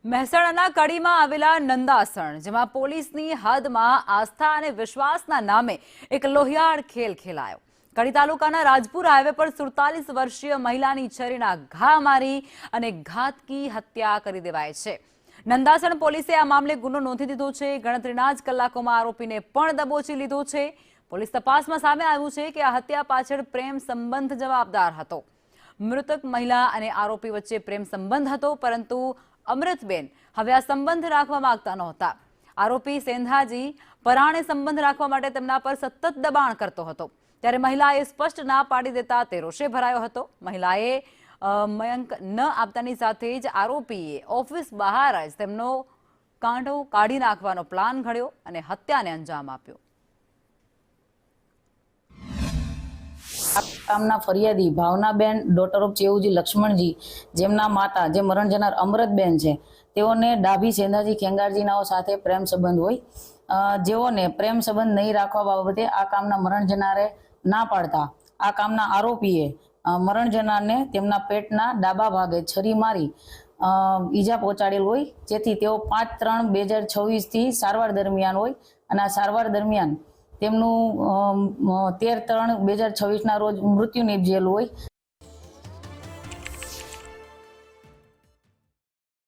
મહેસાણાના કડીમાં આવેલા નંદાસણ, જેમાં પોલીસની હદમાં આસ્થા અને વિશ્વાસના નામે એક લોહિયાળ ખેલ ખેલાયો. કડી તાલુકાના રાજપુર હાઈવે પર 47 વર્ષીય મહિલાની છરીના ઘા મારી અને ઘાતકી હત્યા કરી દેવાઈ છે. નંદાસણ પોલીસે આ મામલે ગુનો નોંધી દીધો છે. ગણતરીના જ કલાકોમાં આરોપીને પણ દબોચી લીધો છે. પોલીસ તપાસમાં સામે આવ્યું છે કે આ હત્યા પાછળ પ્રેમ સંબંધ જવાબદાર હતો. મૃતક મહિલા અને આરોપી વચ્ચે પ્રેમ સંબંધ હતો, પરંતુ અમૃતબેન હવે આ સંબંધ રાખવા માંગતા નહોતા. આરોપી સેંધાજી પરાણે સંબંધ રાખવા માટે તેમના પર સતત દબાણ કરતો હતો, ત્યારે મહિલાએ સ્પષ્ટ ના પાડી દેતા તે રોષે ભરાયો હતો. મહિલાએ મયંક ન આપતાની સાથે જ આરોપીએ ઓફિસ બહાર જ તેમનો કાંટો કાઢી નાખવાનો પ્લાન ઘડ્યો અને હત્યાને અંજામ આપ્યો. કામના ફરિયાદી ભાવનાબેન ડોટર ઓફ ચેવુજી લક્ષ્મણજી, જેમના માતા જે મરણ જનાર અમૃતબેન છે, તેઓને ડાભી સેંધાજી ખેંગારજીનાઓ સાથે પ્રેમ સંબંધ હોય. જેઓને પ્રેમ સંબંધ નહીં રાખવા બાબતે આ કામના મરણ જનારે ના પાડતા આ કામના આરોપીએ મરણ જનારને તેમના પેટના ડાબા ભાગે છરી મારી ઈજા પહોંચાડેલ હોય, જેથી તેઓ 5/3/2026 સારવાર દરમિયાન હોય અને આ સારવાર દરમિયાન તેમનું 13/3/2026 રોજ મૃત્યુ નિપજેલું હોય.